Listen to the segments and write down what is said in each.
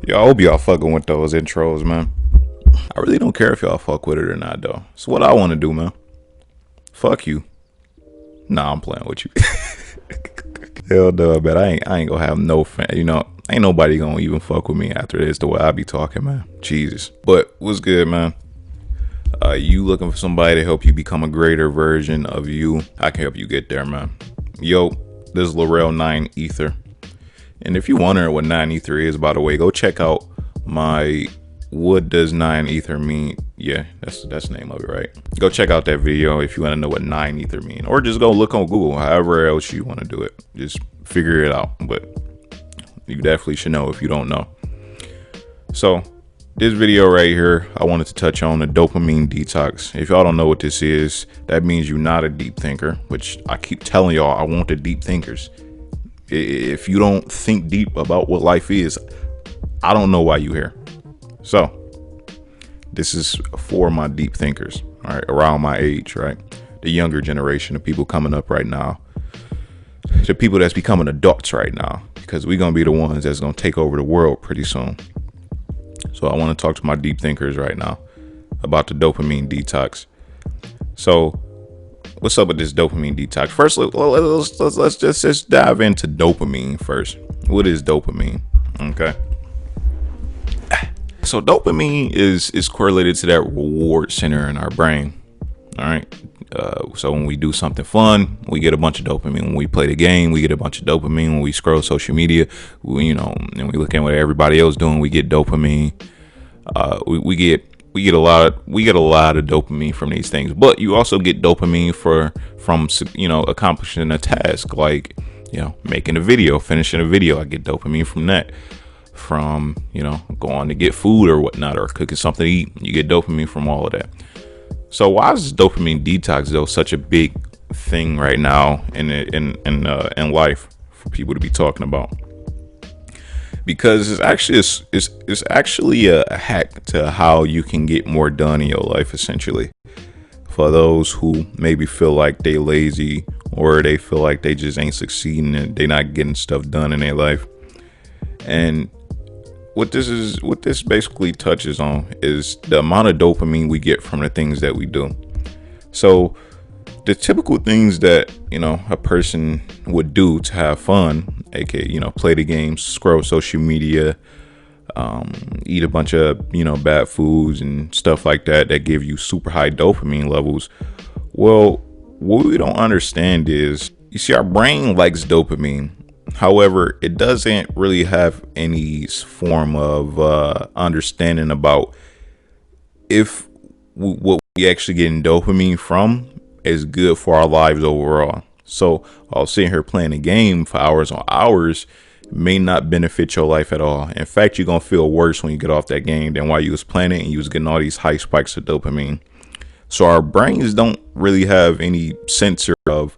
Yo, I hope y'all fucking with those intros, man. I really don't care if y'all fuck with it or not, though. It's what I want to do, man. Fuck you. Nah, I'm playing with you. Hell no, man. I ain't gonna have no fan. Ain't nobody gonna even fuck with me after this the way I be talking, man. Jesus. But what's good, man? You looking for somebody to help you become a greater version of you? I can help you get there, man. Yo, this is Lerrell 9 Ether. And if you wondering what 9 Ether is, by the way, go check out my What Does 9 Ether Mean? Yeah, that's the name of it, right? Go check out that video if you want to know what 9 Ether mean. Or just go look on Google, however else you want to do it. Just figure it out. But you definitely should know if you don't know. So this video right here, I wanted to touch on the dopamine detox. If y'all don't know what this is, that means you're not a deep thinker, which I keep telling y'all, I want the deep thinkers. If you don't think deep about what life is, I don't know why you're here. So this is for my deep thinkers, all right, around my age, right? The younger generation, the people coming up right now, the people that's becoming adults right now, because we're going to be the ones that's going to take over the world pretty soon. So I want to talk to my deep thinkers right now about the dopamine detox. So what's up with this dopamine detox? First, let's just dive into dopamine first. What is dopamine? Okay. So dopamine is correlated to that reward center in our brain. All right. So when we do something fun, we get a bunch of dopamine. When we play the game, we get a bunch of dopamine. When we scroll social media, and we look at what everybody else doing, we get dopamine. We get a lot of dopamine from these things. But you also get dopamine from accomplishing a task, like making a video, finishing a video. I get dopamine from that. From going to get food or whatnot, or cooking something to eat, you get dopamine from all of that. So why is dopamine detox though such a big thing right now in life for people to be talking about? Because it's actually a hack to how you can get more done in your life, essentially. For those who maybe feel like they lazy, or they feel like they just ain't succeeding and they not getting stuff done in their life. And what this basically touches on is the amount of dopamine we get from the things that we do. So the typical things that a person would do to have fun, aka play the games, scroll social media, eat a bunch of bad foods and stuff like that give you super high dopamine levels. Well, what we don't understand is, you see, our brain likes dopamine. However, it doesn't really have any form of understanding about if what we actually getting dopamine from is good for our lives overall. So I'll sitting here playing a game for hours on hours may not benefit your life at all. In fact, you're going to feel worse when you get off that game than while you was playing it and you was getting all these high spikes of dopamine. So our brains don't really have any sensor of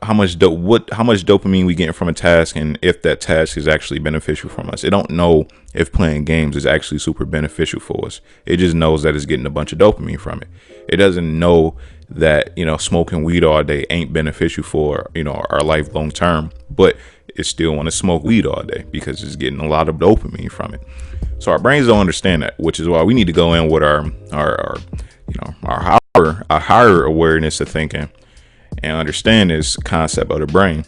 how much dopamine we getting from a task, and if that task is actually beneficial from us. It don't know if playing games is actually super beneficial for us. It just knows that it's getting a bunch of dopamine from it. It doesn't know that smoking weed all day ain't beneficial for our life long term, but it still want to smoke weed all day because it's getting a lot of dopamine from it. So our brains don't understand that, which is why we need to go in with our higher awareness of thinking and understand this concept of the brain.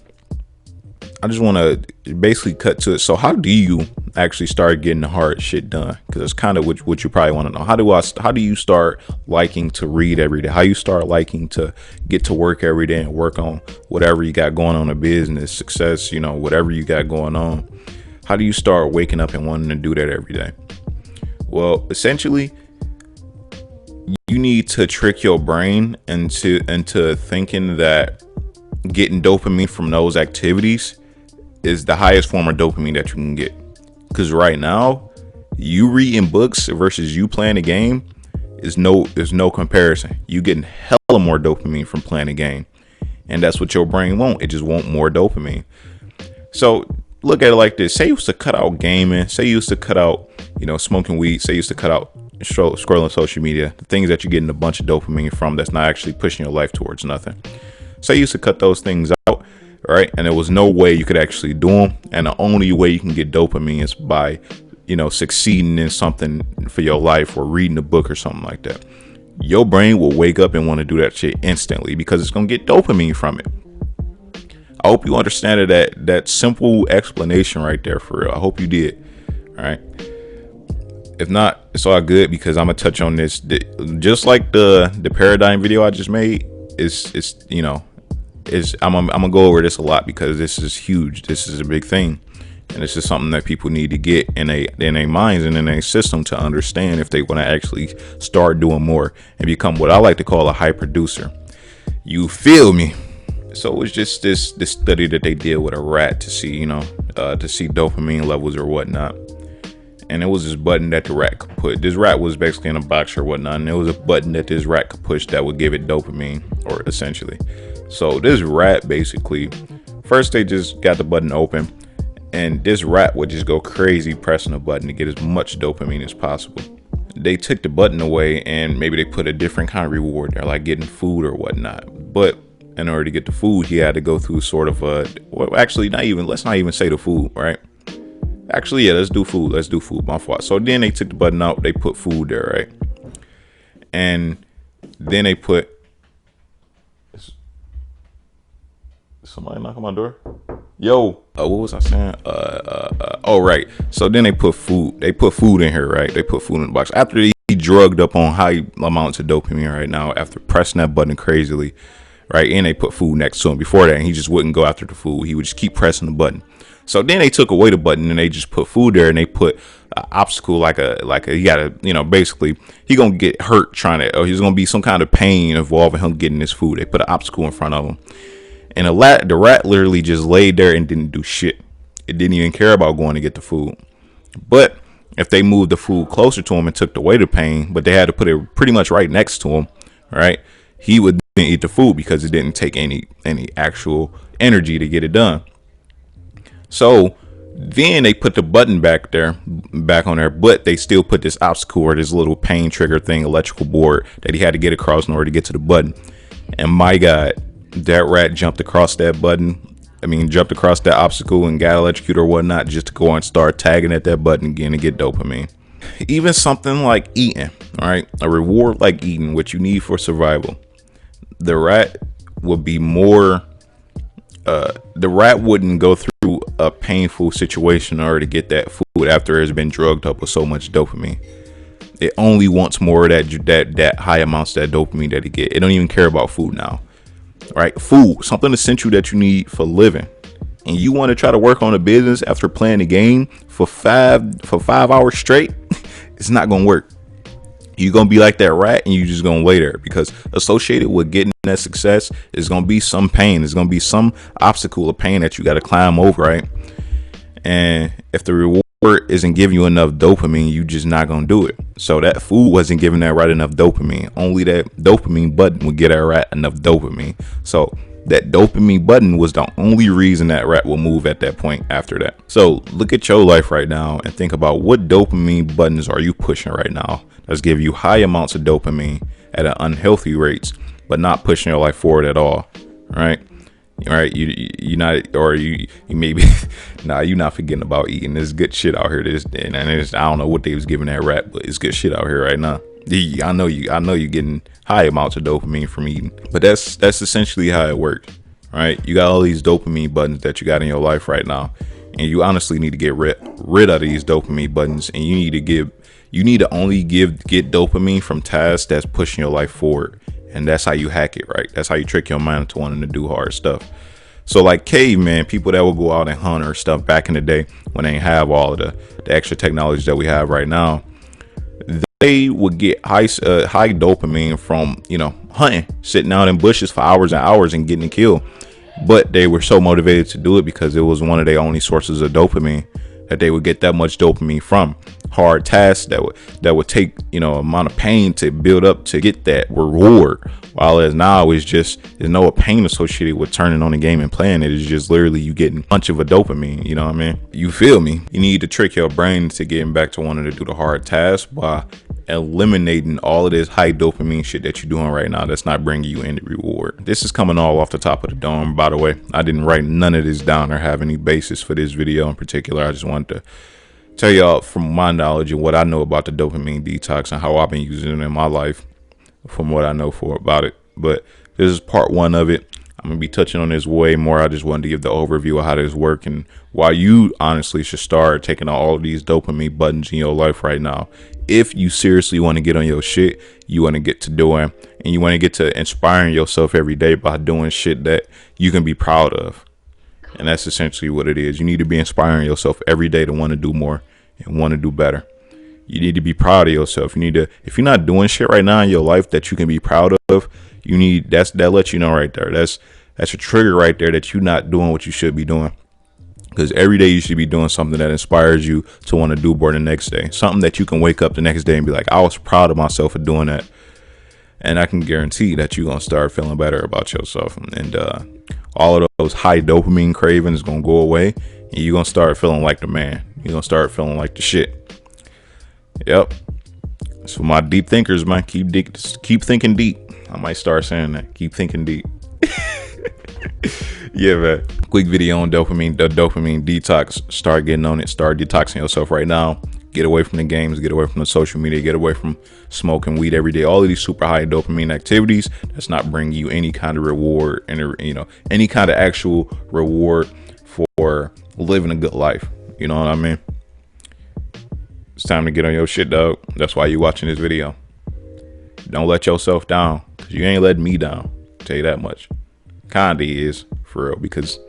I just want to basically cut to it. So how do you actually start getting the hard shit done? Because it's kind of what you probably want to know. How do you start liking to read every day? How you start liking to get to work every day and work on whatever you got going on in business, success, whatever you got going on? How do you start waking up and wanting to do that every day? Well, essentially, you need to trick your brain into thinking that getting dopamine from those activities is the highest form of dopamine that you can get. Because right now, you reading books versus you playing a game there's no comparison. You getting hella more dopamine from playing a game, and that's what your brain want. It just want more dopamine. So look at it like this: say you used to cut out gaming, say you used to cut out smoking weed, say you used to cut out scrolling social media, the things that you're getting a bunch of dopamine from that's not actually pushing your life towards nothing. Say you used to cut those things out. right? And there was no way you could actually do them. And the only way you can get dopamine is by, succeeding in something for your life or reading a book or something like that. Your brain will wake up and want to do that shit instantly because it's going to get dopamine from it. I hope you understand that simple explanation right there for real. I hope you did. All right. If not, it's all good because I'm gonna touch on this. Just like the paradigm video I just made I'm gonna go over this a lot because this is huge. This is a big thing, and this is something that people need to get in their minds and in their system to understand if they want to actually start doing more and become what I like to call a high producer. You feel me? So it was just this study that they did with a rat to see dopamine levels or whatnot. And it was this button that the rat could put. This rat was basically in a box or whatnot, and there was a button that this rat could push that would give it dopamine, or essentially. So this rat basically, first they just got the button open, and this rat would just go crazy pressing the button to get as much dopamine as possible. They took the button away, and maybe they put a different kind of reward there, like getting food or whatnot. But in order to get the food, he had to go through sort of let's not even say the food, right? Actually, yeah, let's do food. My fault. So then they took the button out. They put food there, right? And then they put... Somebody knock on my door? Yo, what was I saying? Oh, right. So then they put food. They put food in here, right? They put food in the box. After he drugged up on high amounts of dopamine right now, after pressing that button crazily, right? And they put food next to him. Before that, and he just wouldn't go after the food. He would just keep pressing the button. So then they took away the button and they just put food there, and they put an obstacle like you gotta, basically he gonna get hurt or he's gonna be some kind of pain involving him getting this food. They put an obstacle in front of him, and the rat literally just laid there and didn't do shit. It didn't even care about going to get the food. But if they moved the food closer to him and took away the pain, but they had to put it pretty much right next to him, right? He would eat the food because it didn't take any actual energy to get it done. So then they put the button back on there, but they still put this obstacle or this little pain trigger thing, electrical board that he had to get across in order to get to the button. And my God, that rat jumped across that obstacle and got electrocuted or whatnot just to go and start tagging at that button again to get dopamine. Even something like eating, all right, a reward like eating, what you need for survival. The rat would be more... the rat wouldn't go through a painful situation in order to get that food after it's been drugged up with so much dopamine. It only wants more of that high amounts of that dopamine that it get. It don't even care about food now, right? Food, something essential that you need for living, and you want to try to work on a business after playing the game for 5 hours straight. It's not gonna work. You're going to be like that rat, and you're just going to lay there, because associated with getting that success is going to be some pain. There's going to be some obstacle of pain that you got to climb over, right? And if the reward isn't giving you enough dopamine, you just not going to do it. So that food wasn't giving that rat enough dopamine. Only that dopamine button would get that rat enough dopamine. So that dopamine button was the only reason that rat will move at that point after that. So look at your life right now and think about what dopamine buttons are you pushing right now that's give you high amounts of dopamine at an unhealthy rates, but not pushing your life forward at all. Right? Right? You not, or you maybe nah, you not forgetting about eating. There's good shit out here. I don't know what they was giving that rat, but it's good shit out here right now. I know you're getting high amounts of dopamine from eating, but that's essentially how it works, right? You got all these dopamine buttons that you got in your life right now, and you honestly need to get rid of these dopamine buttons, and you need to only get dopamine from tasks that's pushing your life forward, and that's how you hack it, right? That's how you trick your mind into wanting to do hard stuff. So like caveman, people that would go out and hunt or stuff back in the day when they didn't have all of the extra technology that we have right now, they would get high dopamine from, hunting, sitting out in bushes for hours and hours and getting killed. But they were so motivated to do it because it was one of their only sources of dopamine that they would get that much dopamine from. Hard tasks that would take, amount of pain to build up to get that reward. While as now there's no pain associated with turning on the game and playing it. It's just literally you getting a bunch of a dopamine. You know what I mean? You feel me? You need to trick your brain to getting back to wanting to do the hard tasks by eliminating all of this high dopamine shit that you're doing right now that's not bringing you any reward. This is coming all off the top of the dome, by the way. I didn't write none of this down or have any basis for this video in particular. I just wanted to tell y'all from my knowledge and what I know about the dopamine detox and how I've been using it in my life from what I know about it. But this is part one of it. I'm going to be touching on this way more. I just wanted to give the overview of how this works and why you honestly should start taking all of these dopamine buttons in your life right now. If you seriously want to get on your shit, you want to get to doing, and you want to get to inspiring yourself every day by doing shit that you can be proud of. And that's essentially what it is. You need to be inspiring yourself every day to want to do more and want to do better. You need to be proud of yourself. You need to, if you're not doing shit right now in your life that you can be proud of, you need, that lets you know right there. That's a trigger right there that you're not doing what you should be doing. Because every day you should be doing something that inspires you to want to do more the next day. Something that you can wake up the next day and be like, I was proud of myself for doing that. And I can guarantee that you're going to start feeling better about yourself. And all of those high dopamine cravings going to go away. And you're going to start feeling like the man. You're going to start feeling like the shit. Yep. That's for my deep thinkers, man. Keep thinking deep. I might start saying that. Keep thinking deep. Yeah, man. Quick video on dopamine, the dopamine detox. Start getting on it. Start detoxing yourself right now. Get away from the games. Get away from the social media. Get away from smoking weed every day. All of these super high dopamine activities that's not bringing you any kind of reward and, you know, any kind of actual reward for living a good life. You know what I mean? It's time to get on your shit, dog. That's why you're watching this video. Don't let yourself down, because you ain't letting me down. I'll tell you that much. Kinda is, for real, because,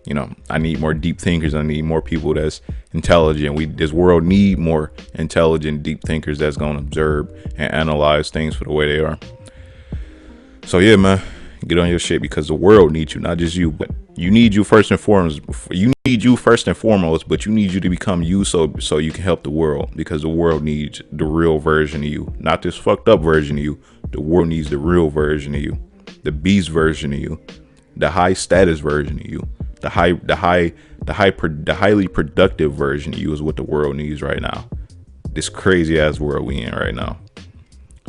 you know, I need more deep thinkers. I need more people that's intelligent. This world need more intelligent, deep thinkers that's going to observe and analyze things for the way they are. So yeah, man, get on your shit, because the world needs you, not just you, but you need you first and foremost. You need you first and foremost, but you need you to become you so you can help the world, because the world needs the real version of you, not this fucked up version of you. The world needs the real version of you, the beast version of you, the high status version of you, the highly productive version of you is what the world needs right now. This crazy ass world we in right now.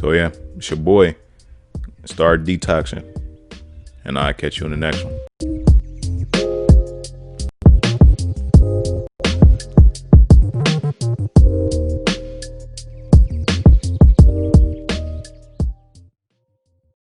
So yeah, it's your boy. Start detoxing, and I'll catch you in the next one.